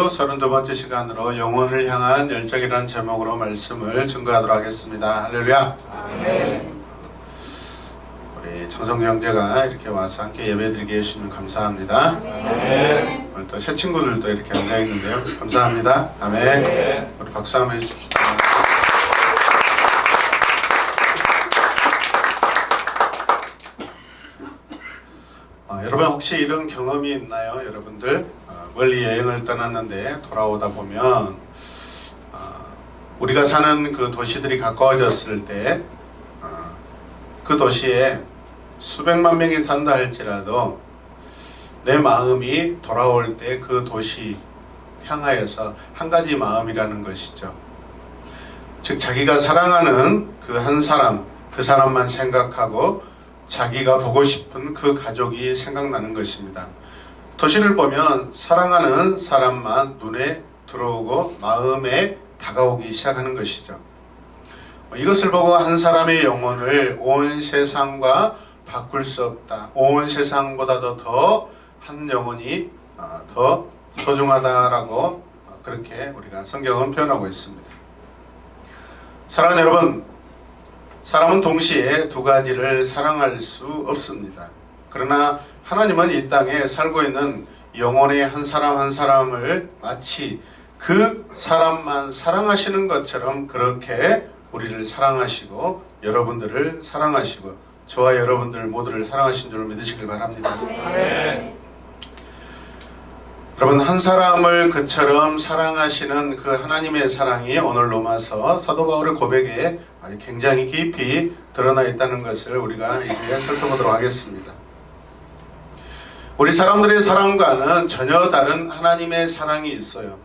설교 32번째 시간으로 영혼을 향한 열정이라는 제목으로 말씀을 증거하도록 하겠습니다. 할렐루야. 아멘. 우리 청성교 형제가 이렇게 와서 함께 예배드리게 해주시면 감사합니다. 아멘. 오늘 또 새 친구들도 이렇게 앉아있는데요. 감사합니다. 아멘. 아멘. 우리 박수 한번 해주십시다. 여러분 혹시 이런 경험이 있나요? 여러분들 멀리 여행을 떠났는데 돌아오다 보면 우리가 사는 그 도시들이 가까워졌을 때 그 도시에 수백만 명이 산다 할지라도 내 마음이 돌아올 때 그 도시 향하여서 한 가지 마음이라는 것이죠. 즉 자기가 사랑하는 그 한 사람, 그 사람만 생각하고 자기가 보고 싶은 그 가족이 생각나는 것입니다. 도시를 보면 사랑하는 사람만 눈에 들어오고 마음에 다가오기 시작하는 것이죠. 이것을 보고 한 사람의 영혼을 온 세상과 바꿀 수 없다. 온 세상보다도 더 한 영혼이 더 소중하다라고 그렇게 우리가 성경은 표현하고 있습니다. 사랑하는 여러분, 사람은 동시에 두 가지를 사랑할 수 없습니다. 그러나 하나님은 이 땅에 살고 있는 영혼의 한 사람 한 사람을 마치 그 사람만 사랑하시는 것처럼 그렇게 우리를 사랑하시고 여러분들을 사랑하시고 저와 여러분들 모두를 사랑하신 줄 믿으시길 바랍니다. 네. 여러분 한 사람을 그처럼 사랑하시는 그 하나님의 사랑이 오늘 로마서 사도 바울의 고백에 아주 굉장히 깊이 드러나 있다는 것을 우리가 이제 살펴보도록 하겠습니다. 우리 사람들의 사랑과는 전혀 다른 하나님의 사랑이 있어요.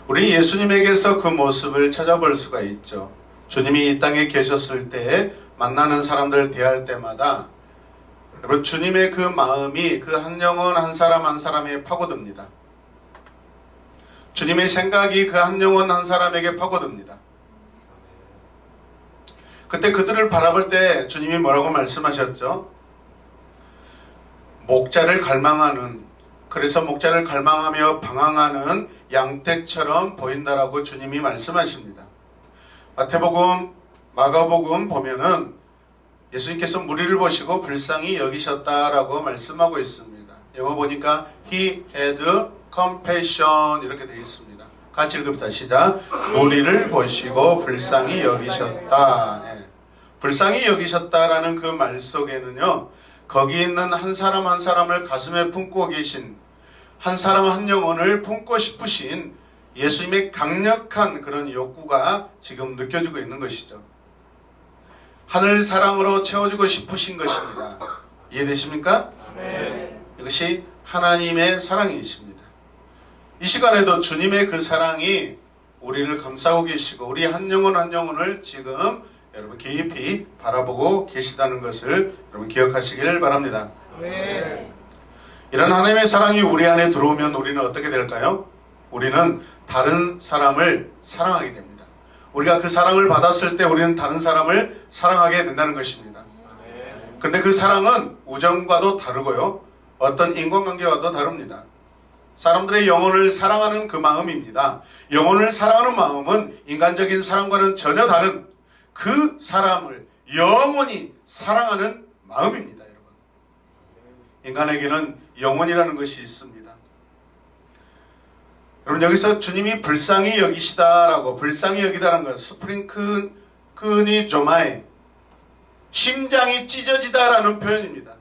우리 예수님에게서 그 모습을 찾아볼 수가 있죠. 주님이 이 땅에 계셨을 때 만나는 사람들 대할 때마다 여러분 주님의 그 마음이 그 한 영혼 한 사람 한 사람에 파고듭니다. 주님의 생각이 그 한 영혼 한 사람에게 파고듭니다. 그때 그들을 바라볼 때 주님이 뭐라고 말씀하셨죠? 목자를 갈망하는, 그래서 목자를 갈망하며 방황하는 양떼처럼 보인다라고 주님이 말씀하십니다. 마태복음, 마가복음 보면은 예수님께서 무리를 보시고 불쌍히 여기셨다라고 말씀하고 있습니다. 영어 보니까 He had compassion 이렇게 되어 있습니다. 같이 읽읍시다. 시작. 무리를 보시고 불쌍히 여기셨다. 네. 불쌍히 여기셨다라는 그 말 속에는요, 거기 있는 한 사람 한 사람을 가슴에 품고 계신, 한 사람 한 영혼을 품고 싶으신 예수님의 강력한 그런 욕구가 지금 느껴지고 있는 것이죠. 하늘 사랑으로 채워주고 싶으신 것입니다. 이해되십니까? 네. 이것이 하나님의 사랑이십니다. 이 시간에도 주님의 그 사랑이 우리를 감싸고 계시고 우리 한 영혼 한 영혼을 지금 여러분 깊이 바라보고 계시다는 것을 여러분 기억하시길 바랍니다. 네. 이런 하나님의 사랑이 우리 안에 들어오면 우리는 어떻게 될까요? 우리는 다른 사람을 사랑하게 됩니다. 우리가 그 사랑을 받았을 때 우리는 다른 사람을 사랑하게 된다는 것입니다. 그런데 그 사랑은 우정과도 다르고요, 어떤 인간관계와도 다릅니다. 사람들의 영혼을 사랑하는 그 마음입니다. 영혼을 사랑하는 마음은 인간적인 사랑과는 전혀 다른 그 사람을 영원히 사랑하는 마음입니다. 여러분, 인간에게는 영혼이라는 것이 있습니다. 여러분 여기서 주님이 불쌍히 여기시다라고, 불쌍히 여기다라는 건 스프링크니 조마에 심장이 찢어지다라는 표현입니다.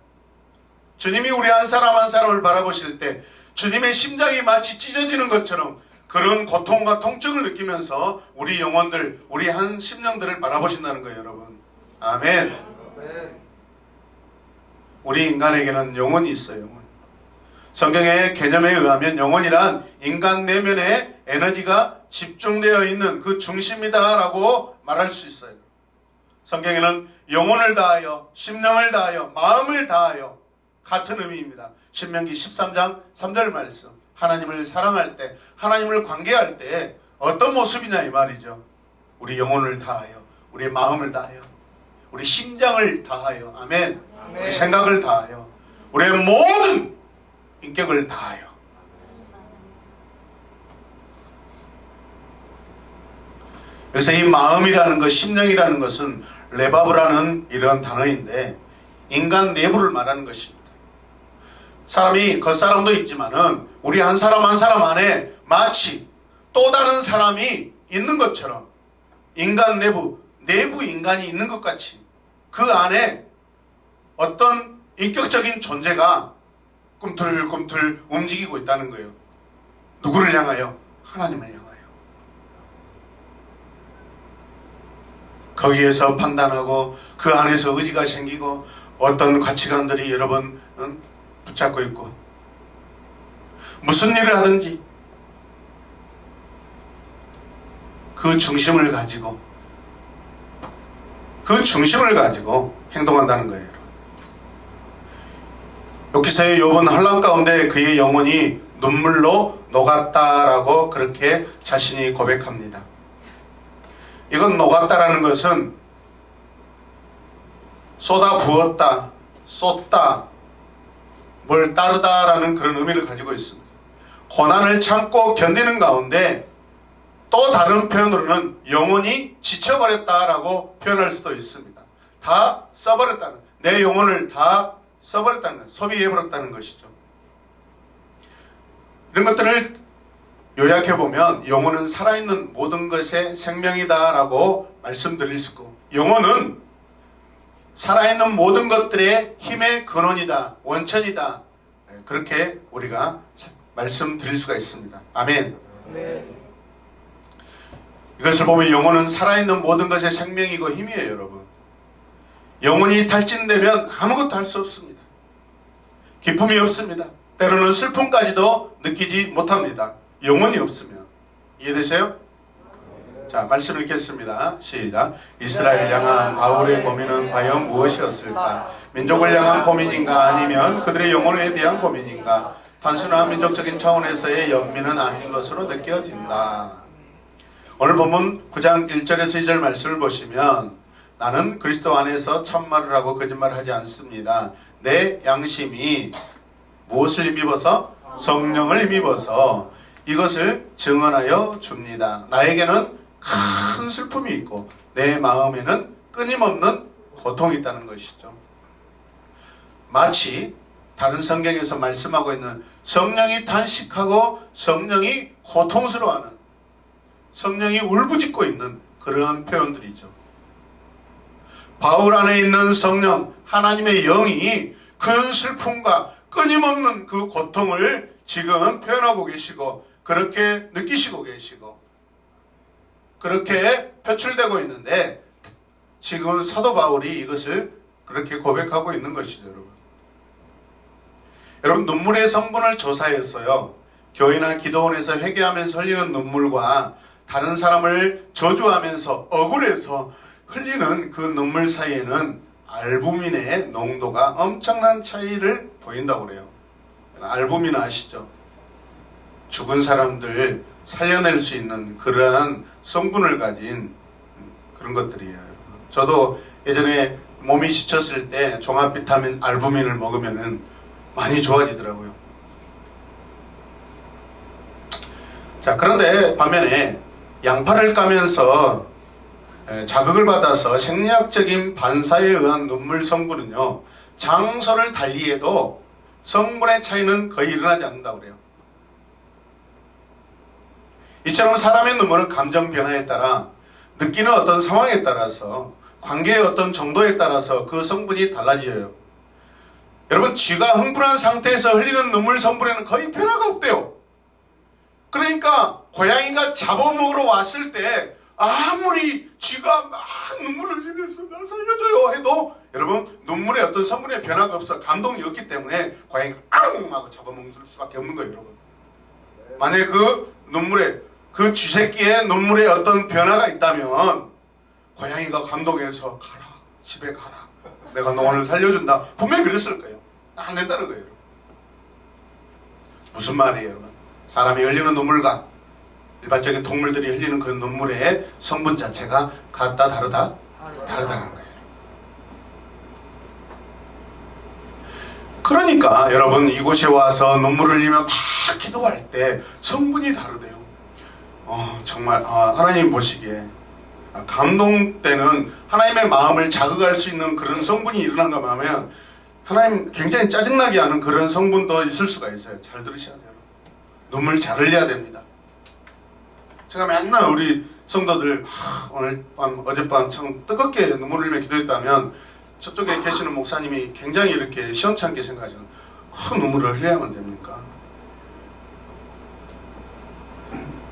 주님이 우리 한 사람 한 사람을 바라보실 때 주님의 심장이 마치 찢어지는 것처럼 그런 고통과 통증을 느끼면서 우리 영혼들, 우리 한 심령들을 바라보신다는 거예요. 여러분 아멘. 우리 인간에게는 영혼이 있어요. 영혼. 성경의 개념에 의하면 영혼이란 인간 내면에 에너지가 집중되어 있는 그 중심이다라고 말할 수 있어요. 성경에는 영혼을 다하여, 심령을 다하여, 마음을 다하여 같은 의미입니다. 신명기 13장 3절 말씀. 하나님을 사랑할 때, 하나님을 관계할 때 어떤 모습이냐 이 말이죠. 우리 영혼을 다하여, 우리 마음을 다하여, 우리 심장을 다하여, 아멘. 우리 생각을 다하여, 우리의 모든 인격을 다하여 여기서 이 마음이라는 것, 심령이라는 것은 레바브라는 이런 단어인데 인간 내부를 말하는 것입니다. 사람이 겉사람도 있지만은 우리 한 사람 한 사람 안에 마치 또 다른 사람이 있는 것처럼 인간 내부 인간이 있는 것 같이 그 안에 어떤 인격적인 존재가 꿈틀꿈틀 움직이고 있다는 거예요. 누구를 향하여? 하나님을 향하여. 거기에서 판단하고 그 안에서 의지가 생기고 어떤 가치관들이 여러분 붙잡고 있고 무슨 일을 하든지 그 중심을 가지고 행동한다는 거예요. 욥기서의 욥은 혼란 가운데 그의 영혼이 눈물로 녹았다라고 그렇게 자신이 고백합니다. 이건 녹았다라는 것은 쏟아 부었다, 쏟다, 뭘 따르다라는 그런 의미를 가지고 있습니다. 고난을 참고 견디는 가운데 또 다른 표현으로는 영혼이 지쳐버렸다라고 표현할 수도 있습니다. 다 써버렸다는, 내 영혼을 다 써버렸다는, 소비해버렸다는 것이죠. 이런 것들을 요약해보면 영혼은 살아있는 모든 것의 생명이다라고 말씀드릴 수 있고, 영혼은 살아있는 모든 것들의 힘의 근원이다, 원천이다, 그렇게 우리가 말씀드릴 수가 있습니다. 아멘. 아멘. 이것을 보면 영혼은 살아있는 모든 것의 생명이고 힘이에요, 여러분. 영혼이 탈진되면 아무것도 할 수 없습니다. 기쁨이 없습니다. 때로는 슬픔까지도 느끼지 못합니다. 영혼이 없으면. 이해되세요? 자, 말씀 읽겠습니다. 시작. 이스라엘 향한 바울의 고민은 과연 무엇이었을까? 민족을 향한 고민인가? 아니면 그들의 영혼에 대한 고민인가? 단순한 민족적인 차원에서의 연민은 아닌 것으로 느껴진다. 오늘 본문 9장 1절에서 2절 말씀을 보시면 나는 그리스도 안에서 참말을 하고 거짓말을 하지 않습니다. 내 양심이 무엇을 힘입어서? 성령을 힘입어서 이것을 증언하여 줍니다. 나에게는 큰 슬픔이 있고 내 마음에는 끊임없는 고통이 있다는 것이죠. 마치 다른 성경에서 말씀하고 있는 성령이 탄식하고 성령이 고통스러워하는, 성령이 울부짖고 있는 그러한 표현들이죠. 바울 안에 있는 성령, 하나님의 영이 그 슬픔과 끊임없는 그 고통을 지금 표현하고 계시고 그렇게 느끼시고 계시고 그렇게 표출되고 있는데 지금 사도 바울이 이것을 그렇게 고백하고 있는 것이죠. 여러분 눈물의 성분을 조사했어요. 교회나 기도원에서 회개하면서 흘리는 눈물과 다른 사람을 저주하면서 억울해서 흘리는 그 눈물 사이에는 알부민의 농도가 엄청난 차이를 보인다고 그래요. 알부민 아시죠? 죽은 사람들 살려낼 수 있는 그러한 성분을 가진 그런 것들이에요. 저도 예전에 몸이 지쳤을 때 종합비타민 알부민을 먹으면 많이 좋아지더라고요. 자, 그런데 반면에 양파를 까면서 자극을 받아서 생리학적인 반사에 의한 눈물 성분은요, 장소를 달리해도 성분의 차이는 거의 일어나지 않는다고 그래요. 이처럼 사람의 눈물은 감정 변화에 따라, 느끼는 어떤 상황에 따라서, 관계의 어떤 정도에 따라서 그 성분이 달라져요. 여러분, 쥐가 흥분한 상태에서 흘리는 눈물 성분에는 거의 변화가 없대요. 그러니까 고양이가 잡아먹으러 왔을 때 아무리 쥐가 막 눈물을 흘리면서 나 살려줘요 해도 여러분 눈물에 어떤 성분의 변화가 없어. 감동이 없기 때문에 고양이가 앙 하고 잡아먹을 수밖에 없는 거예요. 여러분, 만약에 그 눈물에, 그 쥐새끼의 눈물에 어떤 변화가 있다면 고양이가 감동해서 가라, 집에 가라, 내가 너 오늘 살려준다, 분명히 그랬을 거예요. 안 된다는 거예요. 무슨 말이에요, 여러분? 사람이 흘리는 눈물과 일반적인 동물들이 흘리는 그 눈물의 성분 자체가 같다 다르다는 거예요. 그러니까 여러분 이곳에 와서 눈물을 흘리며 막 기도할 때 성분이 다르대요. 정말 하나님 보시기에 감동 때는 하나님의 마음을 자극할 수 있는 그런 성분이 일어난가 하면 하나님 굉장히 짜증나게 하는 그런 성분도 있을 수가 있어요. 잘 들으셔야 돼요. 눈물 잘 흘려야 됩니다. 제가 맨날 우리 성도들 오늘 밤 어젯밤 참 뜨겁게 눈물 흘리며 기도했다면 저쪽에 계시는 목사님이 굉장히 이렇게 시원찮게 생각하시는 눈물을 흘려야만 됩니까?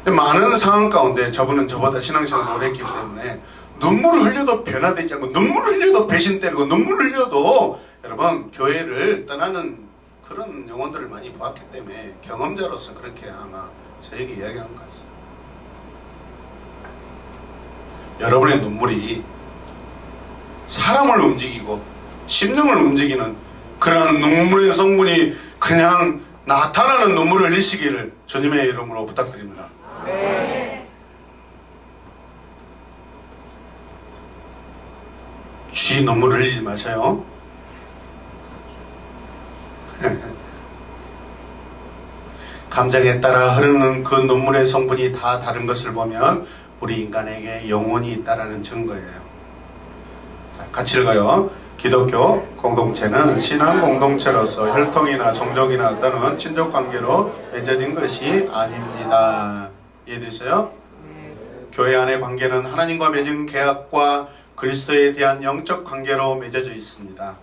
많은 상황 가운데 저분은 저보다 신앙생활을 오래 했기 때문에 눈물을 흘려도 변화되지 않고 눈물을 흘려도 배신 때리고 눈물을 흘려도 여러분 교회를 떠나는 그런 영혼들을 많이 보았기 때문에 경험자로서 그렇게 아마 저에게 이야기하는 것 같습니다. 여러분의 눈물이 사람을 움직이고 심령을 움직이는 그런 눈물의 성분이 그냥 나타나는 눈물을 흘리시기를 주님의 이름으로 부탁드립니다. 네. 쥐 눈물을 흘리지 마세요. 감정에 따라 흐르는 그 눈물의 성분이 다 다른 것을 보면 우리 인간에게 영혼이 있다라는 증거예요. 자, 같이 읽어요. 기독교 공동체는 신앙 공동체로서 혈통이나 종족이나 또는 친족 관계로 맺어진 것이 아닙니다. 이해되세요? 교회 안의 관계는 하나님과 맺은 계약과 그리스도에 대한 영적 관계로 맺어져 있습니다.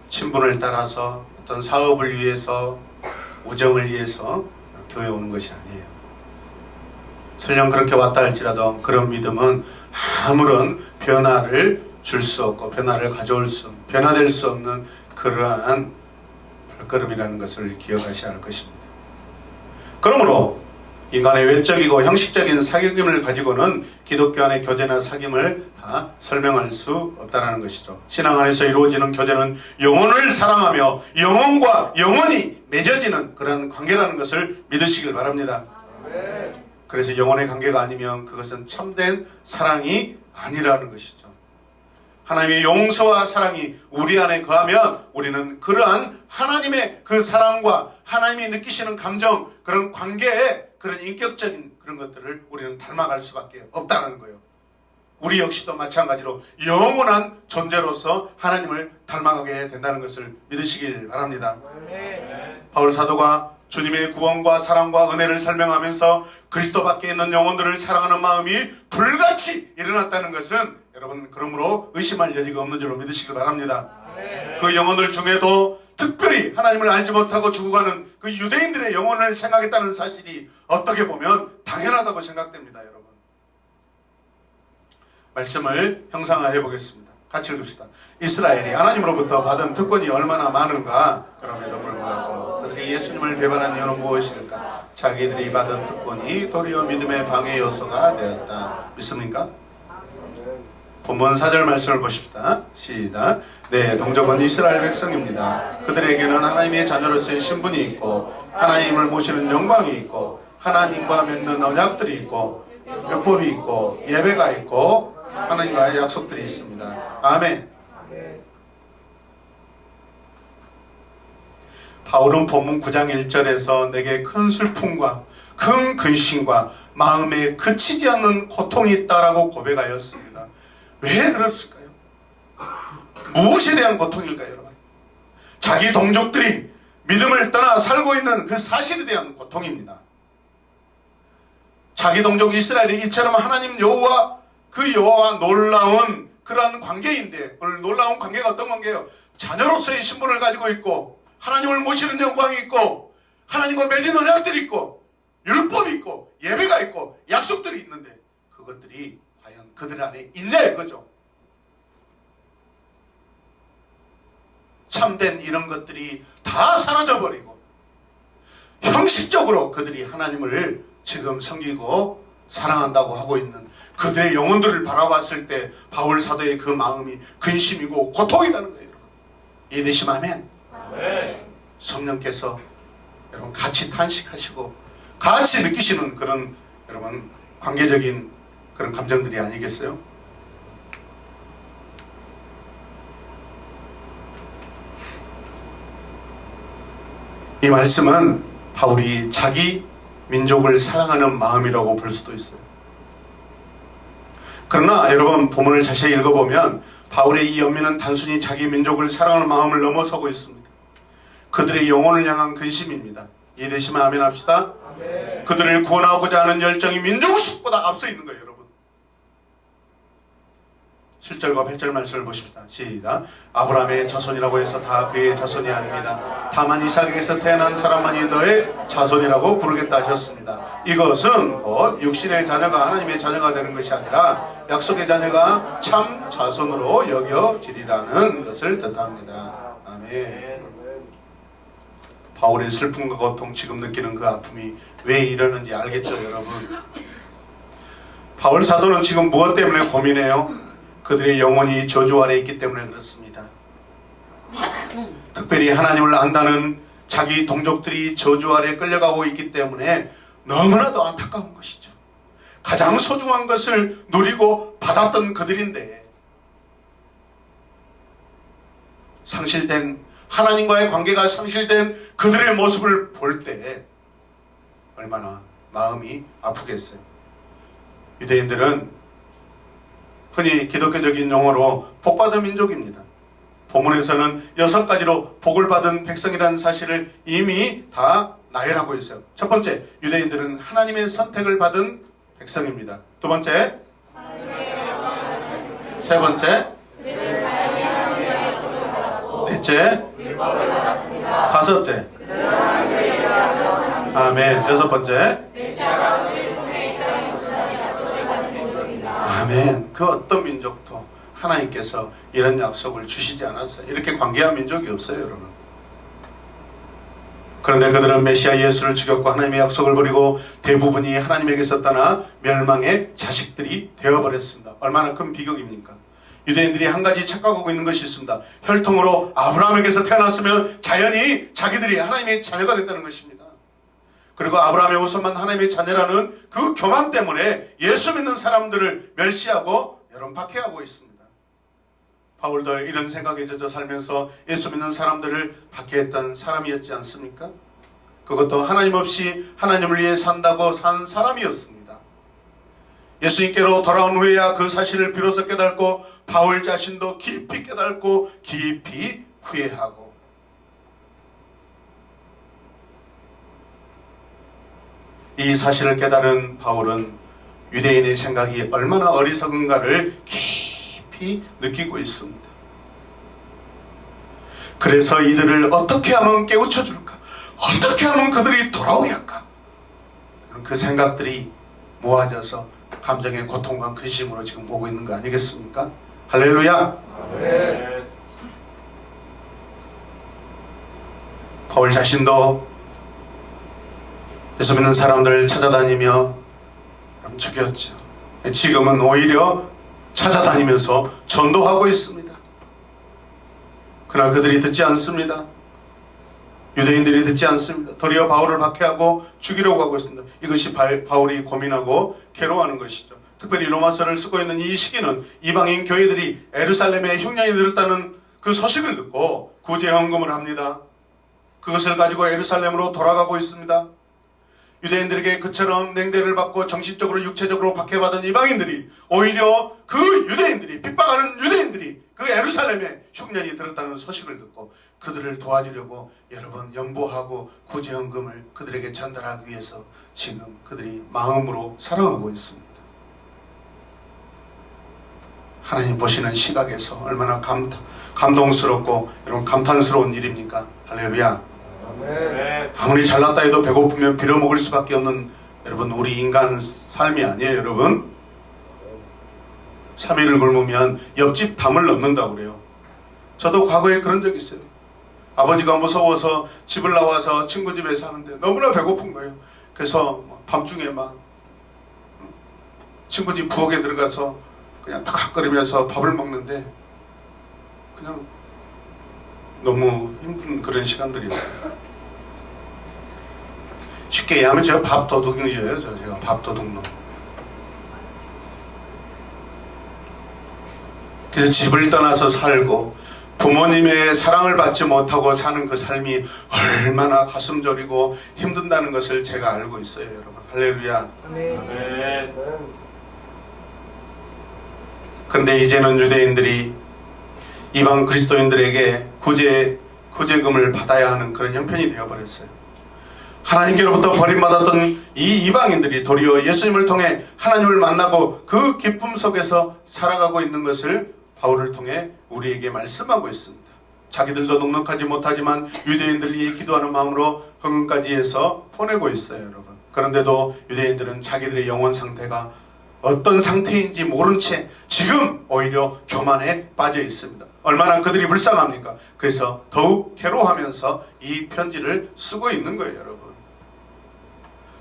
친분을 따라서 어떤 사업을 위해서 우정을 위해서 교회에 오는 것이 아니에요. 설령 그렇게 왔다 할지라도 그런 믿음은 아무런 변화를 줄 수 없고 변화될 수 없는 그러한 발걸음이라는 것을 기억하셔야 할 것입니다. 그러므로 인간의 외적이고 형식적인 사귐을 가지고는 기독교 안의 교제나 사귐을 다 설명할 수 없다는 것이죠. 신앙 안에서 이루어지는 교제는 영혼을 사랑하며 영혼과 영혼이 맺어지는 그런 관계라는 것을 믿으시길 바랍니다. 그래서 영혼의 관계가 아니면 그것은 참된 사랑이 아니라는 것이죠. 하나님의 용서와 사랑이 우리 안에 거하면 우리는 그러한 하나님의 그 사랑과 하나님이 느끼시는 감정, 그런 관계에 그런 인격적인 그런 것들을 우리는 닮아갈 수밖에 없다는 거예요. 우리 역시도 마찬가지로 영원한 존재로서 하나님을 닮아가게 된다는 것을 믿으시길 바랍니다. 바울 사도가 주님의 구원과 사랑과 은혜를 설명하면서 그리스도 밖에 있는 영혼들을 사랑하는 마음이 불같이 일어났다는 것은 여러분 그러므로 의심할 여지가 없는 줄로 믿으시길 바랍니다. 그 영혼들 중에도 특별히 하나님을 알지 못하고 죽어가는 그 유대인들의 영혼을 생각했다는 사실이 어떻게 보면 당연하다고 생각됩니다. 여러분 말씀을 형상화해 보겠습니다. 같이 읽읍시다. 이스라엘이 하나님으로부터 받은 특권이 얼마나 많은가. 그럼에도 불구하고 그들이 예수님을 배반한 이유는 무엇일까? 자기들이 받은 특권이 도리어 믿음의 방해 요소가 되었다. 믿습니까? 본문 4절 말씀을 보십시다. 시작. 네, 동족은 이스라엘 백성입니다. 그들에게는 하나님의 자녀로서의 신분이 있고 하나님을 모시는 영광이 있고 하나님과 맺는 언약들이 있고 율법이 있고 예배가 있고 하나님과의 약속들이 있습니다. 아멘. 바울은 본문 9장 1절에서 내게 큰 슬픔과 큰 근심과 마음에 그치지 않는 고통이 있다라고 고백하였습니다. 왜 그랬을까요? 무엇에 대한 고통일까요, 여러분? 자기 동족들이 믿음을 떠나 살고 있는 그 사실에 대한 고통입니다. 자기 동족 이스라엘이 이처럼 하나님 여호와 그 여호와와 놀라운 그러한 관계인데, 오늘 놀라운 관계가 어떤 관계예요? 자녀로서의 신분을 가지고 있고 하나님을 모시는 영광이 있고 하나님과 맺은 언약들이 있고 율법이 있고 예배가 있고 약속들이 있는데 그것들이 과연 그들 안에 있냐 이거죠. 참된 이런 것들이 다 사라져버리고 형식적으로 그들이 하나님을 지금 섬기고 사랑한다고 하고 있는 그들의 영혼들을 바라봤을 때 바울 사도의 그 마음이 근심이고 고통이라는 거예요. 이해되시면 아멘. 성령께서 여러분 같이 탄식하시고 같이 느끼시는 그런 여러분 관계적인 그런 감정들이 아니겠어요? 이 말씀은 바울이 자기 민족을 사랑하는 마음이라고 볼 수도 있어요. 그러나 여러분 본문을 자세히 읽어보면 바울의 이 연민은 단순히 자기 민족을 사랑하는 마음을 넘어서고 있습니다. 그들의 영혼을 향한 근심입니다. 이해되시면 아멘 합시다. 아멘. 그들을 구원하고자 하는 열정이 민족의식보다 앞서 있는 거예요. 여러분 7절과 8절 말씀을 보십시다. 시작. 아브라함의 자손이라고 해서 다 그의 자손이 아닙니다. 다만 이삭에게서 태어난 사람만이 너의 자손이라고 부르겠다 하셨습니다. 이것은 곧 육신의 자녀가 하나님의 자녀가 되는 것이 아니라 약속의 자녀가 참 자손으로 여겨지리라는 것을 뜻합니다. 아멘. 바울의 슬픔과 고통, 지금 느끼는 그 아픔이 왜 이러는지 알겠죠, 여러분? 바울 사도는 지금 무엇 때문에 고민해요? 그들의 영혼이 저주 아래 있기 때문에 그렇습니다. 특별히 하나님을 안다는 자기 동족들이 저주 아래 끌려가고 있기 때문에 너무나도 안타까운 것이죠. 가장 소중한 것을 누리고 받았던 그들인데 상실된, 하나님과의 관계가 상실된 그들의 모습을 볼 때 얼마나 마음이 아프겠어요. 유대인들은 흔히 기독교적인 용어로 복받은 민족입니다. 본문에서는 6가지로 복을 받은 백성이라는 사실을 이미 다 나열하고 있어요. 첫 번째, 유대인들은 하나님의 선택을 받은 백성입니다. 두 번째, 세 번째, 넷째, 다섯째, 아멘. 여섯 번째, 아멘. 그 어떤 민족도 하나님께서 이런 약속을 주시지 않았어요. 이렇게 관계한 민족이 없어요, 여러분. 그런데 그들은 메시아 예수를 죽였고 하나님의 약속을 버리고 대부분이 하나님에게서 떠나 멸망의 자식들이 되어버렸습니다. 얼마나 큰 비극입니까? 유대인들이 한 가지 착각하고 있는 것이 있습니다. 혈통으로 아브라함에게서 태어났으면 자연히 자기들이 하나님의 자녀가 된다는 것입니다. 그리고 아브라함의 후손만 하나님의 자녀라는 그 교만 때문에 예수 믿는 사람들을 멸시하고 여러분 박해하고 있습니다. 바울도 이런 생각에 젖어 살면서 예수 믿는 사람들을 박해했던 사람이었지 않습니까? 그것도 하나님 없이 하나님을 위해 산다고 산 사람이었습니다. 예수님께로 돌아온 후에야 그 사실을 비로소 깨닫고 바울 자신도 깊이 깨닫고 깊이 후회하고 이 사실을 깨달은 바울은 유대인의 생각이 얼마나 어리석은가를 깊이 느끼고 있습니다. 그래서 이들을 어떻게 하면 깨우쳐줄까? 어떻게 하면 그들이 돌아오게 할까? 그 생각들이 모아져서 감정의 고통과 근심으로 지금 보고 있는 거 아니겠습니까? 할렐루야! 네. 바울 자신도 예수 믿는 사람들을 찾아다니며 죽였죠. 지금은 오히려 찾아다니면서 전도하고 있습니다. 그러나 그들이 듣지 않습니다. 유대인들이 듣지 않습니다. 도리어 바울을 박해하고 죽이려고 하고 있습니다. 이것이 바울이 고민하고 괴로워하는 것이죠. 특별히 로마서를 쓰고 있는 이 시기는 이방인 교회들이 예루살렘에 흉년이 들었다는 그 소식을 듣고 구제헌금을 합니다. 그것을 가지고 예루살렘으로 돌아가고 있습니다. 유대인들에게 그처럼 냉대를 받고 정신적으로 육체적으로 박해받은 이방인들이 오히려 그 유대인들이 핍박하는 유대인들이 그 예루살렘에 흉년이 들었다는 소식을 듣고 그들을 도와주려고 여러 번 연보하고 구제헌금을 그들에게 전달하기 위해서 지금 그들이 마음으로 사랑하고 있습니다. 하나님 보시는 시각에서 얼마나 감동스럽고 여러분 감탄스러운 일입니까? 할렐루야. 아무리 잘났다 해도 배고프면 빌어먹을 수밖에 없는 여러분 우리 인간 삶이 아니에요. 여러분 3일을 굶으면 옆집 담을 넘는다고 그래요. 저도 과거에 그런 적이 있어요. 아버지가 무서워서 집을 나와서 친구 집에 사는데 너무나 배고픈 거예요. 그래서 밤중에 막 친구 집 부엌에 들어가서 그냥 턱거리면서 밥을 먹는데 그냥 너무 힘든 그런 시간들이 있어요. 쉽게 얘기하면 제가 밥도둑이에요. 제가 밥도둑놈. 그래서 집을 떠나서 살고 부모님의 사랑을 받지 못하고 사는 그 삶이 얼마나 가슴 저리고 힘든다는 것을 제가 알고 있어요. 여러분 할렐루야. 아멘. 그런데 이제는 유대인들이 이방 그리스도인들에게 구제금을 받아야 하는 그런 형편이 되어버렸어요. 하나님께로부터 버림받았던 이 이방인들이 도리어 예수님을 통해 하나님을 만나고 그 기쁨 속에서 살아가고 있는 것을 바울을 통해 우리에게 말씀하고 있습니다. 자기들도 넉넉하지 못하지만 유대인들을 위해 기도하는 마음으로 헌금까지 해서 보내고 있어요, 여러분. 그런데도 유대인들은 자기들의 영혼 상태가 어떤 상태인지 모른 채 지금 오히려 교만에 빠져 있습니다. 얼마나 그들이 불쌍합니까? 그래서 더욱 괴로워하면서 이 편지를 쓰고 있는 거예요, 여러분.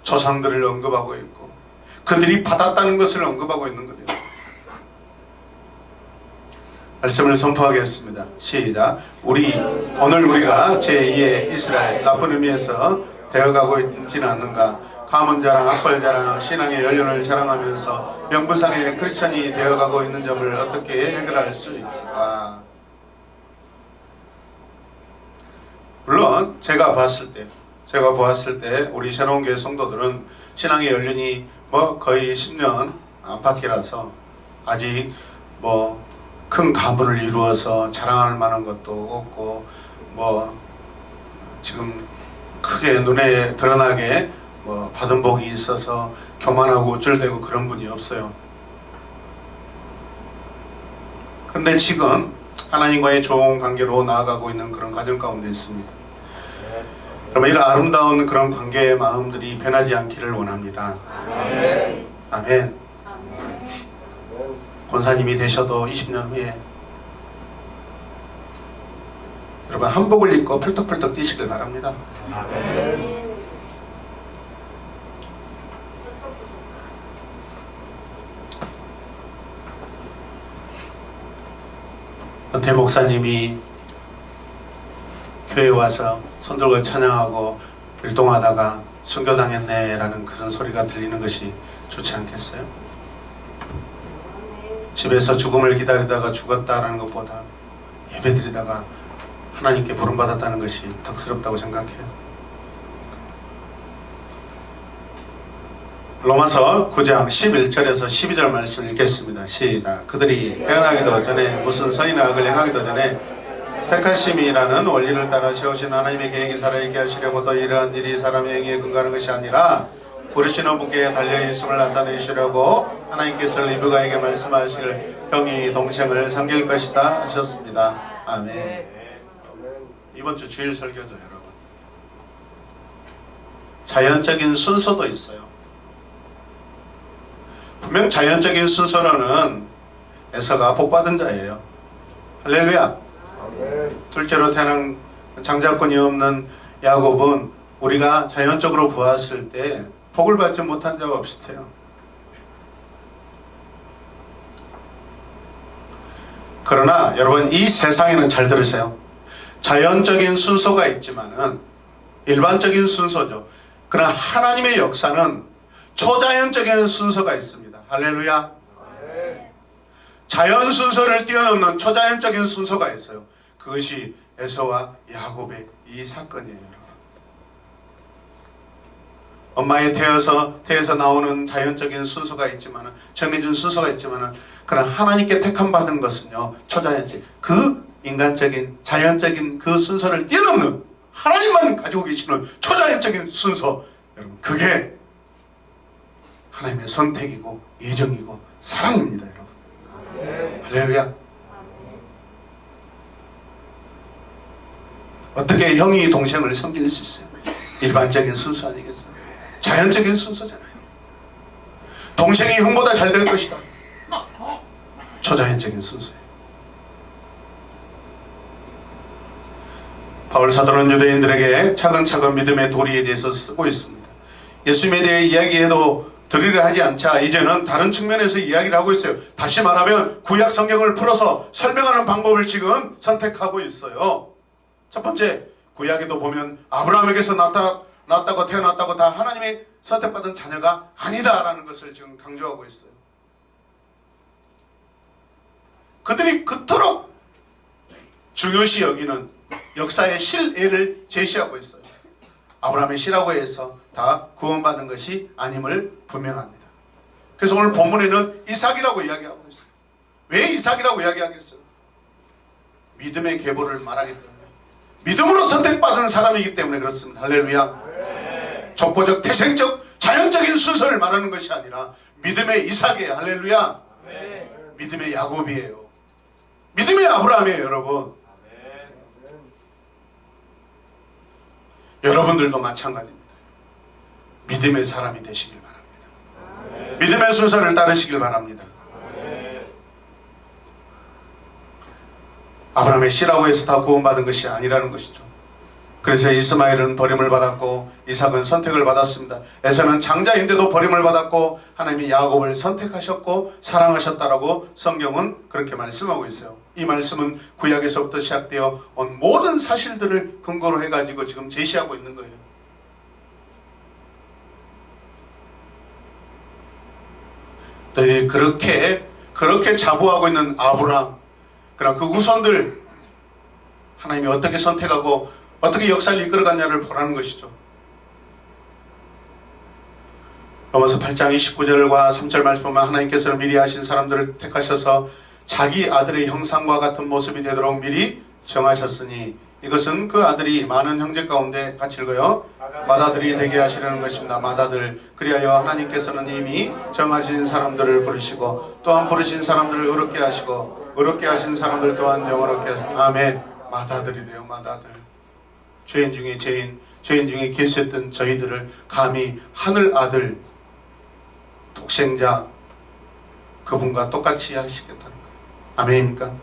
조상들을 언급하고 있고 그들이 받았다는 것을 언급하고 있는 거예요. 말씀을 선포하겠습니다. 시작. 오늘 우리가 제2의 이스라엘, 나쁜 의미에서 되어가고 있지는 않는가? 가문 자랑, 학벌 자랑, 신앙의 연륜을 자랑하면서 명분상의 크리스천이 되어가고 있는 점을 어떻게 해결할 수 있을까? 물론 제가 보았을 때 우리 새로운 교회 성도들은 신앙의 연륜이 거의 10년 안팎이라서 아직 큰 가문을 이루어서 자랑할 만한 것도 없고 지금 크게 눈에 드러나게 받은 복이 있어서 교만하고 우쭐대고 그런 분이 없어요. 그런데 지금 하나님과의 좋은 관계로 나아가고 있는 그런 과정 가운데 있습니다. 여러분, 이런 아름다운 그런 관계의 마음들이 변하지 않기를 원합니다. 아멘. 아멘. 권사님이 되셔도 20년 후에 여러분 한복을 입고 펄떡펄떡 뛰시길 바랍니다. 아멘. 은퇴 목사님이 교회에 와서 손들고 찬양하고 일동하다가 순교당했네 라는 그런 소리가 들리는 것이 좋지 않겠어요? 집에서 죽음을 기다리다가 죽었다라는 것보다 예배드리다가 하나님께 부름받았다는 것이 덕스럽다고 생각해요. 로마서 9장 11절에서 12절 말씀을 읽겠습니다. 시작. 그들이 태어나기도 전에 무슨 선이나 악을 행하기도 전에 택하심이라는 원리를 따라 세우신 하나님의 계획이 살아있게 하시려고 또 이러한 일이 사람의 행위에 근거하는 것이 아니라 부르시는 분께 달려있음을 나타내시려고 하나님께서 리브가에게 말씀하실 형이 동생을 섬길 것이다 하셨습니다. 아멘. 이번 주 주일 설교죠, 여러분. 자연적인 순서도 있어요. 분명 자연적인 순서로는 에서가 복받은 자예요. 할렐루야. 둘째로 태어난 장자권이 없는 야곱은 우리가 자연적으로 보았을 때 복을 받지 못한 자와 비슷해요. 그러나 여러분, 이 세상에는 잘 들으세요. 자연적인 순서가 있지만은 일반적인 순서죠. 그러나 하나님의 역사는 초자연적인 순서가 있습니다. 할렐루야. 자연 순서를 뛰어넘는 초자연적인 순서가 있어요. 그것이 에서와 야곱의 이 사건이에요. 엄마의 태에서 나오는 자연적인 순서가 있지만, 정해진 순서가 있지만, 그러나 하나님께 택함 받은 것은요, 초자연적, 그 인간적인 자연적인 그 순서를 뛰어넘는 하나님만 가지고 계시는 초자연적인 순서, 여러분, 그게 하나님의 선택이고 예정이고 사랑입니다, 여러분. 할렐루야. 어떻게 형이 동생을 섬길 수 있어요? 일반적인 순서 아니겠어요? 자연적인 순서잖아요. 동생이 형보다 잘 될 것이다. 초자연적인 순서예요. 바울 사도는 유대인들에게 차근차근 믿음의 도리에 대해서 쓰고 있습니다. 예수님에 대해 이야기해도 들으려 하지 않자 이제는 다른 측면에서 이야기를 하고 있어요. 다시 말하면 구약 성경을 풀어서 설명하는 방법을 지금 선택하고 있어요. 첫 번째, 구약에도 보면 아브라함에게서 낳았다고 태어났다고 다 하나님의 선택받은 자녀가 아니다라는 것을 지금 강조하고 있어요. 그들이 그토록 중요시 여기는 역사의 실애를 제시하고 있어요. 아브라함의 씨라고 해서 다 구원받은 것이 아님을 분명합니다. 그래서 오늘 본문에는 이삭이라고 이야기하고 있어요. 왜 이삭이라고 이야기하겠어요? 믿음의 계보를 말하기 때문에, 믿음으로 선택받은 사람이기 때문에 그렇습니다. 할렐루야. 족보적, 태생적, 자연적인 순서를 말하는 것이 아니라 믿음의 이삭이에요. 할렐루야. 믿음의 야곱이에요. 믿음의 아브라함이에요. 여러분, 여러분들도 마찬가지입니다. 믿음의 사람이 되시길 바랍니다. 믿음의 순서를 따르시길 바랍니다. 아브라함의 씨라고 해서 다 구원받은 것이 아니라는 것이죠. 그래서 이스마엘은 버림을 받았고 이삭은 선택을 받았습니다. 에서는 장자인데도 버림을 받았고 하나님이 야곱을 선택하셨고 사랑하셨다라고 성경은 그렇게 말씀하고 있어요. 이 말씀은 구약에서부터 시작되어 온 모든 사실들을 근거로 해가지고 지금 제시하고 있는 거예요. 너희 그렇게 자부하고 있는 아브라함, 그러나 그 후손들 하나님이 어떻게 선택하고 어떻게 역사를 이끌어갔냐를 보라는 것이죠. 로마서 8장 29절과 3절 말씀 보면 하나님께서는 미리 하신 사람들을 택하셔서 자기 아들의 형상과 같은 모습이 되도록 미리 정하셨으니 이것은 그 아들이 많은 형제 가운데 같이 읽어요. 맏아들이 되게 하시려는 것입니다. 맏아들. 그리하여 하나님께서는 이미 정하신 사람들을 부르시고 또한 부르신 사람들을 의롭게 하시고 의롭게 하신 사람들 또한 영원롭게 하시고 아멘. 맏아들이 돼요. 맏아들. 죄인 중에 죄인 중에 계셨던 저희들을 감히 하늘 아들 독생자 그분과 똑같이 하시겠다는 거예요. 아멘입니까?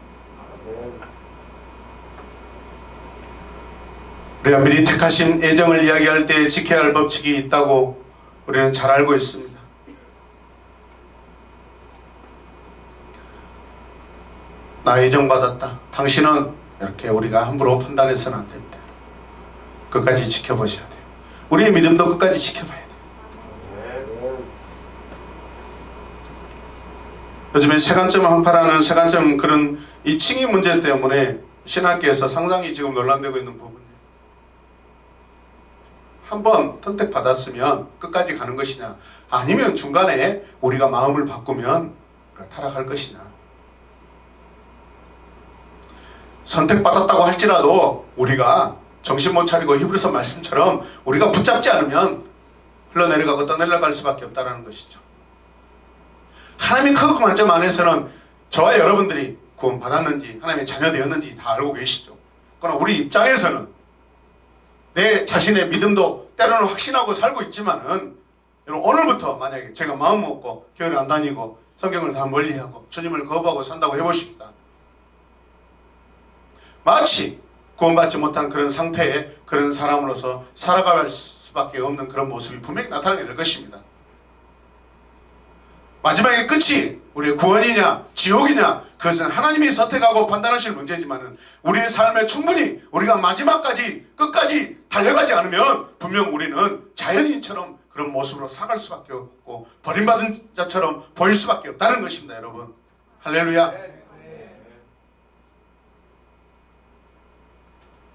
우리가 미리 택하신 애정을 이야기할 때 지켜야 할 법칙이 있다고 우리는 잘 알고 있습니다. 나 애정받았다. 당신은 이렇게 우리가 함부로 판단해서는 안 됩니다. 끝까지 지켜보셔야 돼요. 우리의 믿음도 끝까지 지켜봐야 돼요. 요즘에 세간점 한파라는 세간점 그런 이 칭의 문제 때문에 신학계에서 상당히 지금 논란되고 있는 부분이에요. 한번 선택받았으면 끝까지 가는 것이냐, 아니면 중간에 우리가 마음을 바꾸면 타락할 것이냐. 선택받았다고 할지라도 우리가 정신 못 차리고 히브리서 말씀처럼 우리가 붙잡지 않으면 흘러내려가고 떠내려갈 수밖에 없다는 것이죠. 하나님의 크고 관점 안에서는 저와 여러분들이 구원받았는지 하나님의 자녀 되었는지 다 알고 계시죠. 그러나 우리 입장에서는 내 자신의 믿음도 때로는 확신하고 살고 있지만은 여러분, 오늘부터 만약에 제가 마음 먹고 교회를 안 다니고 성경을 다 멀리하고 주님을 거부하고 산다고 해보십시다. 마치 구원받지 못한 그런 상태에 그런 사람으로서 살아갈 수밖에 없는 그런 모습이 분명히 나타나게 될 것입니다. 마지막에 끝이 우리의 구원이냐 지옥이냐 그것은 하나님이 선택하고 판단하실 문제지만은 우리의 삶에 충분히 우리가 마지막까지 끝까지 달려가지 않으면 분명 우리는 자연인처럼 그런 모습으로 살아갈 수밖에 없고 버림받은 자처럼 보일 수밖에 없다는 것입니다. 여러분 할렐루야.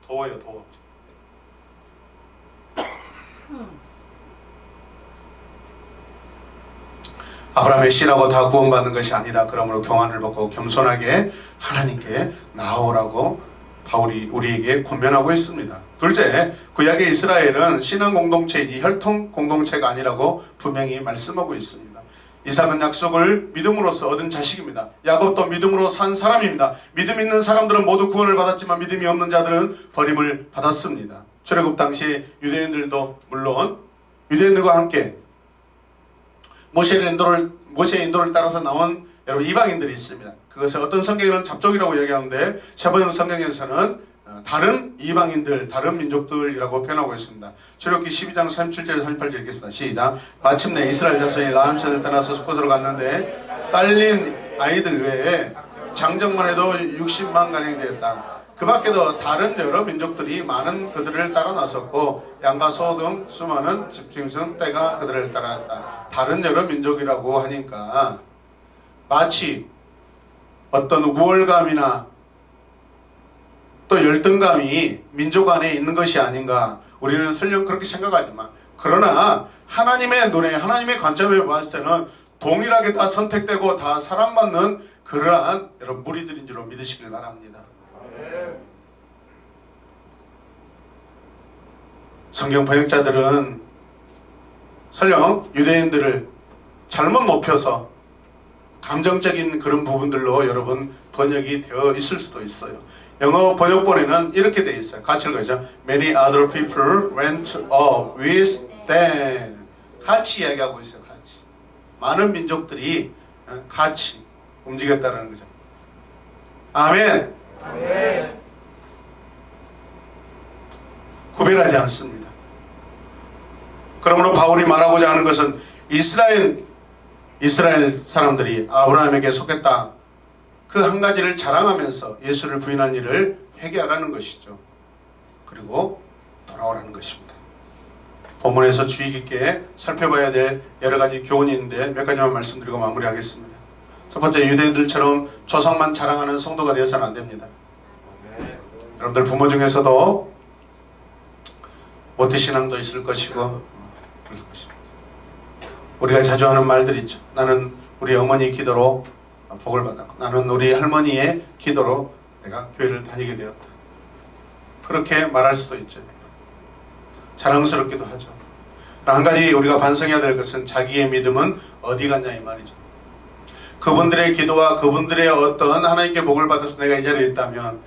더워요. 더워. 아브라함의 씨라고 다 구원받는 것이 아니다. 그러므로 교만을 벗고 겸손하게 하나님께 나오라고 바울이 우리에게 권면하고 있습니다. 둘째, 구약의 이스라엘은 신앙 공동체이지 혈통 공동체가 아니라고 분명히 말씀하고 있습니다. 이삭은 약속을 믿음으로써 얻은 자식입니다. 야곱도 믿음으로 산 사람입니다. 믿음 있는 사람들은 모두 구원을 받았지만 믿음이 없는 자들은 버림을 받았습니다. 출애굽 당시에 유대인들도 물론 유대인들과 함께 모세의 인도를 따라서 나온 여러분 이방인들이 있습니다. 그것을 어떤 성경에는 잡족이라고 얘기하는데 세번역 성경에서는 다른 이방인들, 다른 민족들이라고 표현하고 있습니다. 출애굽기 12장 37절 38절 읽겠습니다. 시작. 마침내 이스라엘 자손이 라암셋을 떠나서 숫곳으로 갔는데 딸린 아이들 외에 장정만 해도 60만 가량이 되었다. 그 밖에도 다른 여러 민족들이 많은 그들을 따라 나섰고 양과 소 등 수많은 집중성 떼가 그들을 따라왔다. 다른 여러 민족이라고 하니까 마치 어떤 우월감이나 또 열등감이 민족 안에 있는 것이 아닌가. 우리는 설령 그렇게 생각하지만 그러나 하나님의 눈에 하나님의 관점에 봤을 때는 동일하게 다 선택되고 다 사랑받는 그러한 여러분 무리들인 줄로 믿으시길 바랍니다. 성경 번역자들은 설령 유대인들을 잘못 높여서 감정적인 그런 부분들로 여러분 번역이 되어 있을 수도 있어요. 영어 번역본에는 이렇게 되어 있어요. 같이 읽어야죠. Many other people went up with them. 같이 이야기하고 있어요. 같이. 많은 민족들이 같이 움직였다는 거죠. 아멘. 아멘. 구별하지 않습니다. 그러므로 바울이 말하고자 하는 것은 이스라엘 사람들이 아브라함에게 속했다. 그 한 가지를 자랑하면서 예수를 부인한 일을 회개하라는 것이죠. 그리고 돌아오라는 것입니다. 본문에서 주의 깊게 살펴봐야 될 여러 가지 교훈이 있는데 몇 가지만 말씀드리고 마무리하겠습니다. 첫 번째, 유대인들처럼 조상만 자랑하는 성도가 되어서는 안 됩니다. 여러분들 부모 중에서도 모태신앙도 있을 것이고 그럴 것입니다. 우리가 자주 하는 말들 있죠. 나는 우리 어머니 기도로 복을 받았고 나는 우리 할머니의 기도로 내가 교회를 다니게 되었다. 그렇게 말할 수도 있죠. 자랑스럽기도 하죠. 한 가지 우리가 반성해야 될 것은 자기의 믿음은 어디 갔냐 이 말이죠. 그분들의 기도와 그분들의 어떤 하나님께 복을 받아서 내가 이 자리에 있다면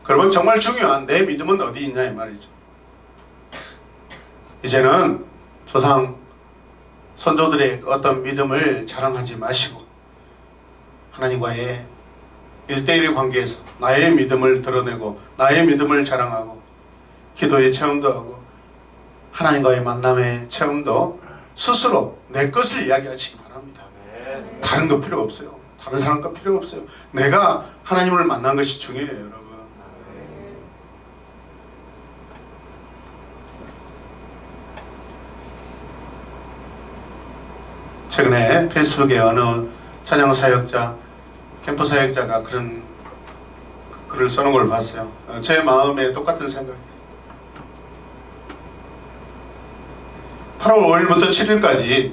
그러면 정말 중요한 내 믿음은 어디 있냐 이 말이죠. 이제는 조상 선조들의 어떤 믿음을 자랑하지 마시고 하나님과의 1대1의 관계에서 나의 믿음을 드러내고 나의 믿음을 자랑하고 기도의 체험도 하고 하나님과의 만남의 체험도 스스로 내 것을 이야기하시기 바랍니다. 다른 거 필요 없어요. 다른 사람 거 필요 없어요. 내가 하나님을 만난 것이 중요해요, 여러분. 최근에 페이스북에 어느 찬양 사역자, 캠프 사역자가 그런 글을 써놓은 걸 봤어요. 제 마음에 똑같은 생각이에요. 8월 5일부터 7일까지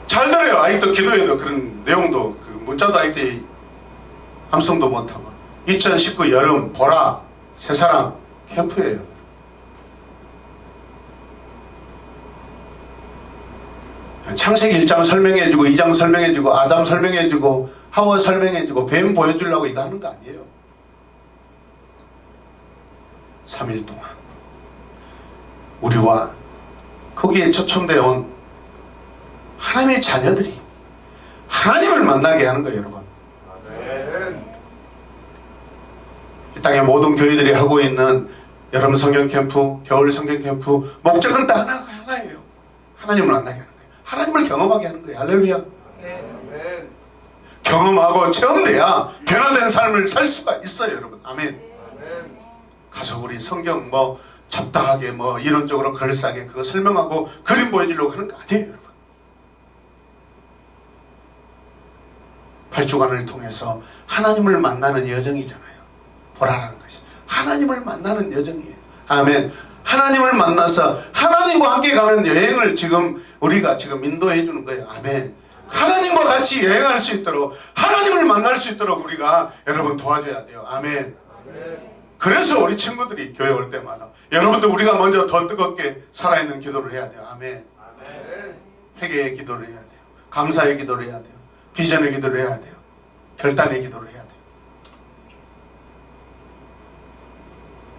잘 들어요. 아직도 기도해도 그런 내용도 그 문자도 아직도 함성도 못하고 2019 여름 보라 새사랑 캠프예요. 창세기 1장 설명해주고 2장 설명해주고 아담 설명해주고 하와 설명해주고 뱀 보여주려고 이거 하는 거 아니에요. 3일 동안 우리와 거기에 초청되어 온 하나님의 자녀들이 하나님을 만나게 하는 거예요, 여러분. 이 땅의 모든 교회들이 하고 있는 여름 성경 캠프, 겨울 성경 캠프 목적은 딱 하나예요. 하나님을 만나게 하는 거예요. 하나님을 경험하게 하는 거예요. 할렐루야. 경험하고 체험돼야 변화된 삶을 살 수가 있어요, 여러분. 아멘. 가서 우리 성경 잡다하게 이론적으로 걸싸게 그거 설명하고 그림 보여주려고 하는 거 아니에요, 여러분. 8주간을 통해서 하나님을 만나는 여정이잖아요. 보라라는 것이 하나님을 만나는 여정이에요. 아멘. 하나님을 만나서 하나님과 함께 가는 여행을 우리가 지금 인도해 주는 거예요. 아멘. 하나님과 같이 여행할 수 있도록 하나님을 만날 수 있도록 우리가 여러분 도와줘야 돼요. 아멘. 그래서 우리 친구들이 교회 올 때마다 여러분들 우리가 먼저 더 뜨겁게 살아있는 기도를 해야 돼요. 아멘. 회개의 기도를 해야 돼요. 감사의 기도를 해야 돼요. 비전의 기도를 해야 돼요. 결단의 기도를 해야 돼요.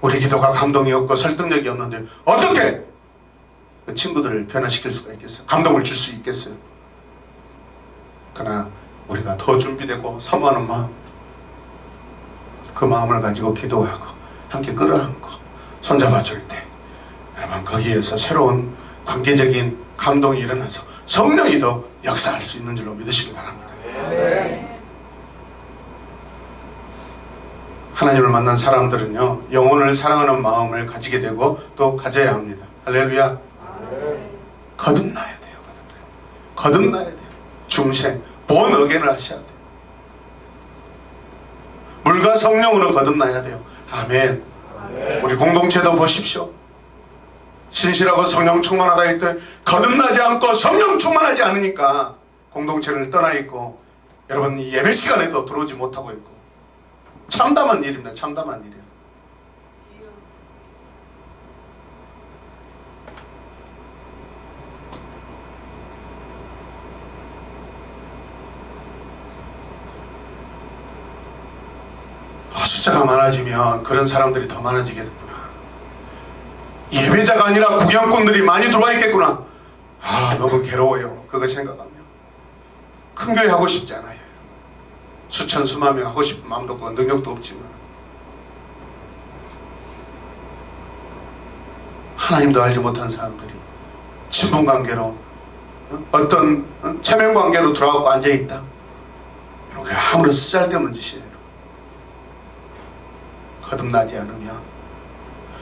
우리 기도가 감동이 없고 설득력이 없는데 어떻게 그 친구들을 변화시킬 수가 있겠어요? 감동을 줄 수 있겠어요? 그러나 우리가 더 준비되고 사모하는 마음, 그 마음을 가지고 기도하고 함께 끌어안고 손잡아 줄 때 여러분 거기에서 새로운 관계적인 감동이 일어나서 성령이 더 역사할 수 있는 줄로 믿으시기 바랍니다. 하나님을 만난 사람들은요 영혼을 사랑하는 마음을 가지게 되고 또 가져야 합니다. 할렐루야. 거듭나야 돼요. 거듭나야 돼요. 중생 본 어겐을 하셔야 돼요. 물과 성령으로 거듭나야 돼요. 아멘. 우리 공동체도 보십시오. 신실하고 성령 충만하다 했더니 거듭나지 않고 성령 충만하지 않으니까 공동체를 떠나 있고 여러분 이 예배 시간에도 들어오지 못하고 있고 참담한 일입니다. 참담한 일이에요. 숫자가 많아지면 그런 사람들이 더 많아지겠구나. 예배자가 아니라 구경꾼들이 많이 들어와 있겠구나. 너무 괴로워요. 그거 생각하면. 큰 교회 하고 싶지 않아요. 수천 수만 명 하고 싶은 마음도 없고 능력도 없지만 하나님도 알지 못한 사람들이 친분관계로 어떤 체면관계로 들어가고 앉아있다. 이렇게 아무런 쓰잘데없는 짓이에요. 거듭나지 않으면,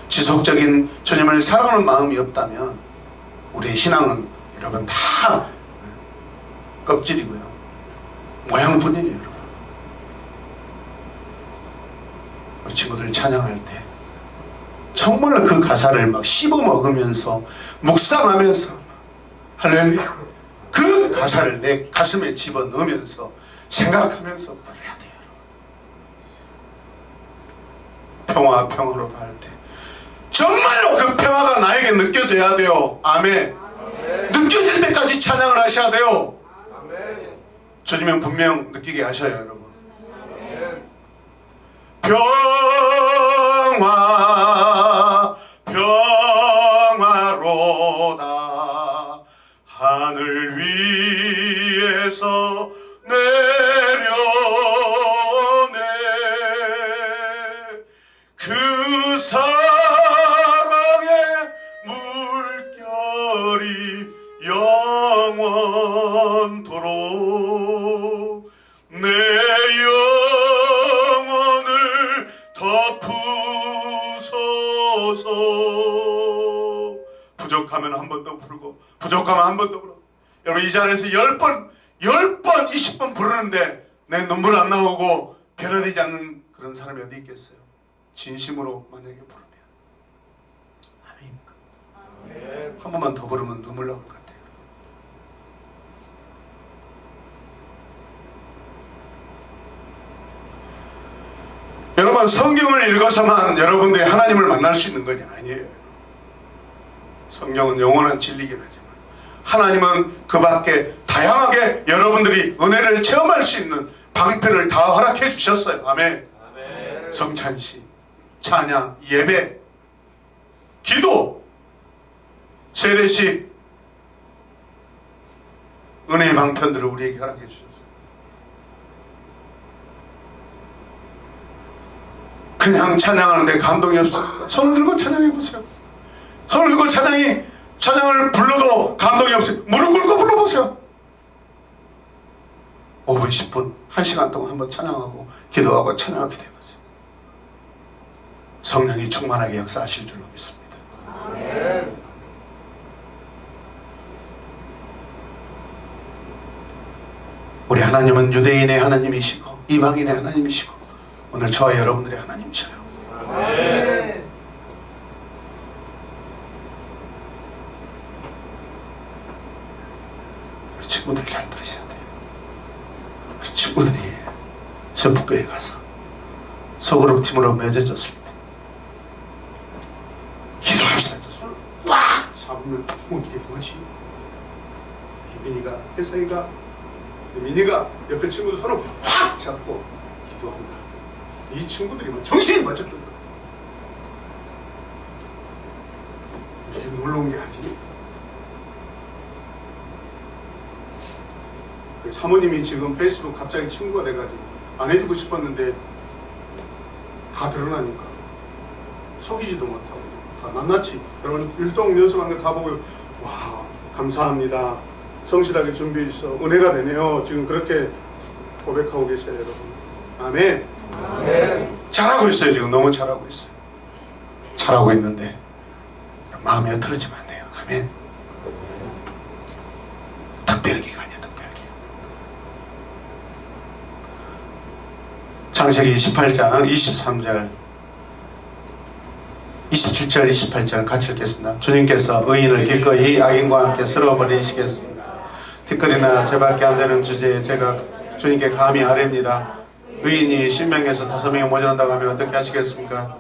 지속적인 주님을 사랑하는 마음이 없다면 우리의 신앙은 여러분 다 껍질이고요, 모양뿐이에요. 여러분, 우리 친구들 찬양할 때 정말로 그 가사를 막 씹어 먹으면서 묵상하면서 할렐루야, 그 가사를 내 가슴에 집어넣으면서 생각하면서 불러야 돼요. 평화로 할 때 정말로 그 평화가 나에게 느껴져야 돼요. 아멘. 느껴질 때까지 찬양을 하셔야 돼요. 주님은 분명 느끼게 하셔요. 여러분, 평화로다 하늘 위에서 내려오네. 그 사랑의 물결이 영원토록 내 영혼을 덮으소서. 부족하면 한 번 더 부르고, 부족하면 한 번 더 부르고. 여러분, 이 자리에서 10번, 20번 부르는데 내 눈물 안 나오고 변화되지 않는 그런 사람이 어디 있겠어요? 진심으로 만약에 부르면. 아닙니까? 한 번만 더 부르면 눈물 나올 것 같아요. 여러분, 성경을 읽어서만 여러분들이 하나님을 만날 수 있는 건 아니에요. 성경은 영원한 진리긴 하지만 하나님은 그 밖에 다양하게 여러분들이 은혜를 체험할 수 있는 방편을 다 허락해 주셨어요. 아멘. 아멘. 성찬식, 찬양, 예배, 기도, 세례식, 은혜의 방편들을 우리에게 허락해 주셨어요. 그냥 찬양하는데 감동이 없어. 손을 들고 찬양해 보세요. 손을 들고 찬양을 불러도 감동이 없어요. 무릎 꿇고 불러보세요. 5분, 10분, 1시간 동안 한번 찬양하고 기도하고 찬양하게 되보세요. 성령이 충만하게 역사하실 줄로 믿습니다. 아멘. 우리 하나님은 유대인의 하나님이시고 이방인의 하나님이시고 오늘 저와 여러분들의 하나님이셔요. 아멘. 우리 친구들 잘 들으셔야 돼요. 우리 친구들이 전북교회 가서 소그룹 팀으로 맺어졌을 때 기도합시다. 와! 잡으면 이게 뭐지? 희빈이가, 혜성이가, 민이가 옆에 친구들 손을 확 잡고 기도한다. 이 친구들이 막 정신이 번쩍 든다. 이게 놀라운 게 아니니? 사모님이 지금 페이스북 갑자기 친구가 돼가지고 안 해주고 싶었는데 다 드러나니까 속이지도 못하고 다 낱낱이 여러분 율동 연습한 거 다 보고 와 감사합니다. 성실하게 준비해 주셔서 은혜가 되네요. 지금 그렇게 고백하고 계세요. 여러분. 아멘. 아멘. 잘하고 있어요. 지금 너무 잘하고 있어요. 잘하고 있는데 마음이 흐트러지면 안 돼요. 아멘. 특별기간이야. 특별기간. 창세기 28장 23절 27절 28절 같이 읽겠습니다. 주님께서 의인을 기꺼이 악인과 함께 쓸어버리시겠습니다. 뒷거리나 제밖에 안 되는 주제에 제가 주님께 감히 아뢰입니다. 의인이 10명에서 5명이 모자란다고 하면 어떻게 하시겠습니까?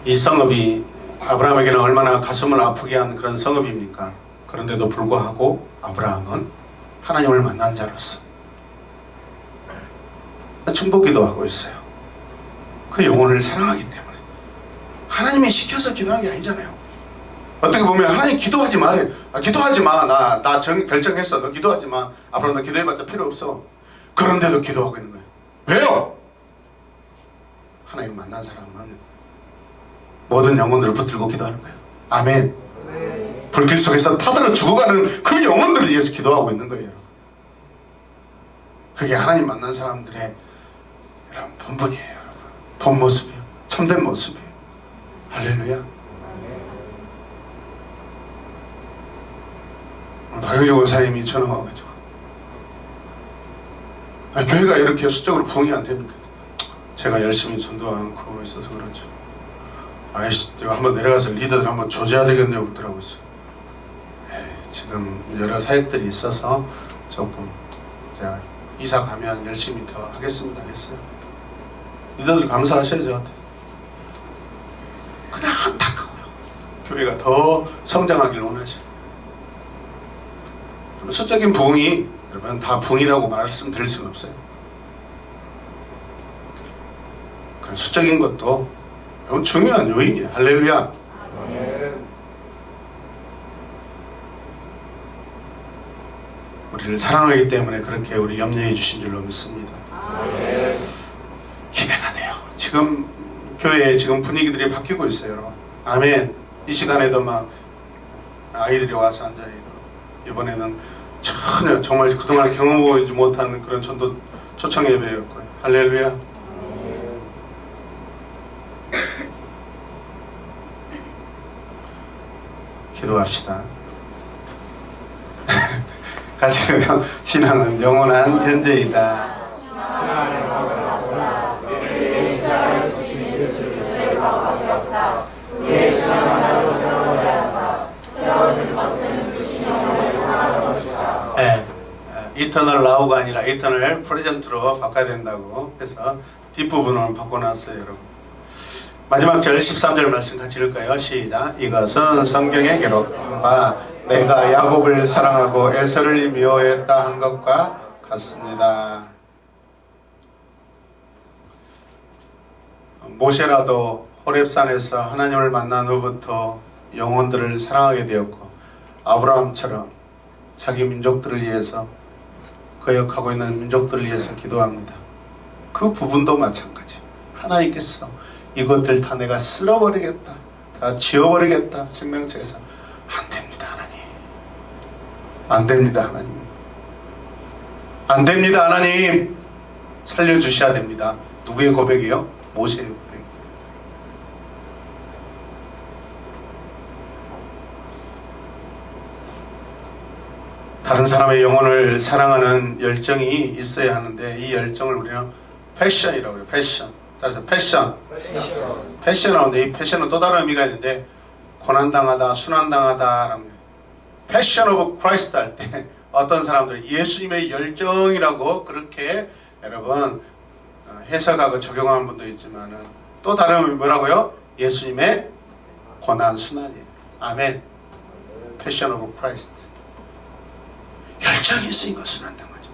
이 성읍이 아브라함에게는 얼마나 가슴을 아프게 한 그런 성읍입니까? 그런데도 불구하고 아브라함은 하나님을 만난 자로서 중보 기도하고 있어요. 그 영혼을 사랑하기 때문에. 하나님이 시켜서 기도한 게 아니잖아요. 어떻게 보면 하나님 기도하지 마래. 기도하지 마. 나 결정했어. 너 기도하지 마. 앞으로 너 기도해봤자 필요 없어. 그런데도 기도하고 있는 거예요. 왜요? 하나님 만난 사람은 모든 영혼들을 붙들고 기도하는 거예요. 아멘. 불길 속에서 타들어 죽어가는 그 영혼들을 위해서 기도하고 있는 거예요. 그게 하나님 만난 사람들의 여러분 본분이에요. 여러분. 본 모습이에요. 참된 모습이에요. 할렐루야. 박영주 원사님이 전화 와가지고 교회가 이렇게 수적으로 부흥이 안 됩니까? 제가 열심히 전도하고 있어서 그렇죠. 제가 한번 내려가서 리더들 한번 조져야 되겠네요 그러더라고요. 지금 여러 사역들이 있어서 조금 제가 이사 가면 열심히 더 하겠습니다 했어요. 리더들 감사하셔요 저한테. 그냥 안타까워요. 교회가 더 성장하길 원하셔요. 수적인 부흥이 여러분 다 부흥이라고 말씀드릴 수는 없어요. 그런 수적인 것도 여러분 중요한 요인이에요. 할렐루야. 우리를 사랑하기 때문에 그렇게 우리 염려해 주신 줄로 믿습니다. 기대가 돼요. 지금 교회에 지금 분위기들이 바뀌고 있어요. 여러분. 아멘. 이 시간에도 막 아이들이 와서 앉아있고 이번에는 전혀 정말 그동안 경험해보지 못한 그런 전도 초청 예배였고요. 할렐루야. 기도합시다. 같이 보면 신앙은 영원한 현재이다. 이터널 나우가 아니라 이터널 프레젠트로 바꿔야 된다고 해서 뒷부분을 바꿔놨어요. 여러분. 마지막 절 13절 말씀 같이 읽을까요? 시작. 이것은 성경에 기록한 바 내가 야곱을 사랑하고 에서를 미워했다 한 것과 같습니다. 모세라도 호렙산에서 하나님을 만난 후부터 영혼들을 사랑하게 되었고 아브라함처럼 자기 민족들을 위해서 거역하고 있는 민족들을 위해서 기도합니다. 그 부분도 마찬가지. 하나님께서 이것들 다 내가 쓸어버리겠다, 다 지워버리겠다 생명책에서 안 됩니다. 하나님 안 됩니다. 하나님 안 됩니다. 하나님 살려주셔야 됩니다. 누구의 고백이요? 모세의 고백. 다른 사람의 영혼을 사랑하는 열정이 있어야 하는데 이 열정을 우리는 패션이라고 해요. 패션. 따라서 패션하는데 이 패션은 또 다른 의미가 있는데 고난당하다, 순환당하다라는 거예요. 패션 오브 크라이스트 할 때 어떤 사람들이 예수님의 열정이라고 그렇게 여러분 해석하고 적용하는 분도 있지만은 또 다른 의미 뭐라고요? 예수님의 고난 순환이에요. 아멘. 패션 오브 크라이스트. 열정이 있으니까 순환당하죠.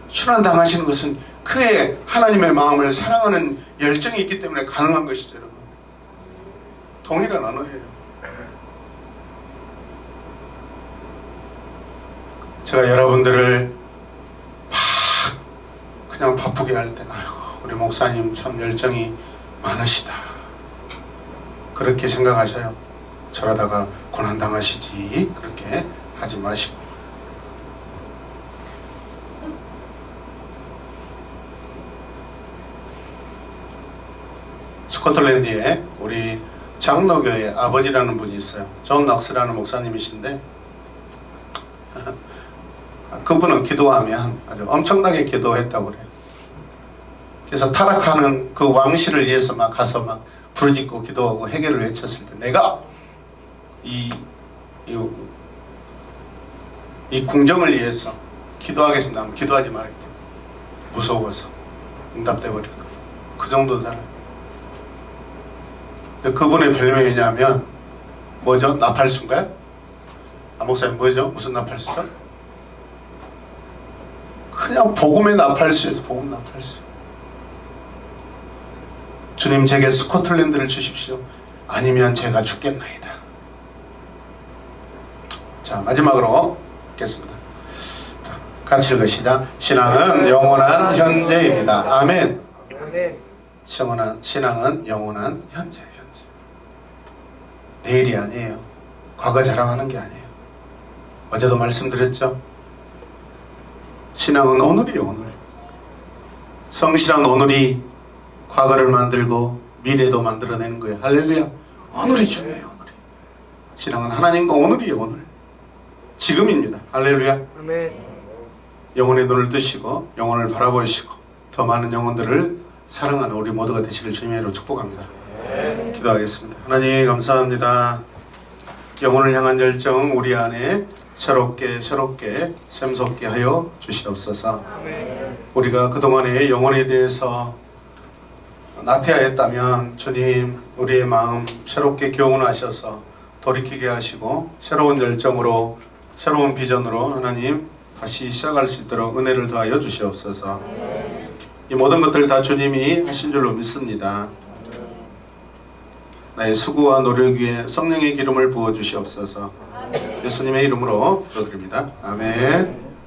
순환당하시는 것은 그의 하나님의 마음을 사랑하는 열정이 있기 때문에 가능한 것이죠. 여러분. 동일한 언어예요. 제가 여러분들을 그냥 바쁘게 할 때 아이고 우리 목사님 참 열정이 많으시다 그렇게 생각하셔요. 저러다가 고난당하시지 그렇게 하지 마시고 스코틀랜드에 우리 장로교회 아버지라는 분이 있어요. 존 넉스라는 목사님이신데 그분은 기도하면 아주 엄청나게 기도했다고 그래요. 그래서 타락하는 그 왕실을 위해서 막 가서 막 부르짖고 기도하고 해결을 외쳤을 때 내가 이 궁정을 위해서 기도하겠습니다 하면 기도하지 말았대. 무서워서 응답돼 버릴 거예요. 그 정도잖아요. 그분의 별명이 뭐냐면 뭐죠? 나팔수인가요? 아, 목사님 뭐죠? 무슨 나팔수죠? 그냥 복음의 나팔수에서 복음 나팔수. 주님 제게 스코틀랜드를 주십시오. 아니면 제가 죽겠나이다. 자, 마지막으로 읽겠습니다. 같이 읽으시자. 신앙은 영원한 현재입니다. 아멘. 아멘. 신앙은 영원한 현재. 내일이 아니에요. 과거 자랑하는 게 아니에요. 어제도 말씀드렸죠. 신앙은 오늘이에요. 오늘. 성실한 오늘이 과거를 만들고 미래도 만들어내는 거예요. 할렐루야. 오늘이 중요해요. 오늘이. 신앙은 하나님과 오늘이에요. 오늘. 지금입니다. 할렐루야. 아멘. 영혼의 눈을 뜨시고 영혼을 바라보시고 더 많은 영혼들을 사랑하는 우리 모두가 되시길 주님의 이름으로 축복합니다. 기도하겠습니다. 하나님 감사합니다. 영혼을 향한 열정 우리 안에 새롭게 샘솟게 하여 주시옵소서. 우리가 그동안에 영혼에 대해서 나태하였다면 주님 우리의 마음 새롭게 교훈하셔서 돌이키게 하시고 새로운 열정으로 새로운 비전으로 하나님 다시 시작할 수 있도록 은혜를 더하여 주시옵소서. 이 모든 것들 다 주님이 하신 줄로 믿습니다. 나의 수고와 노력 위에 성령의 기름을 부어 주시옵소서. 예수님의 이름으로 기도드립니다. 아멘.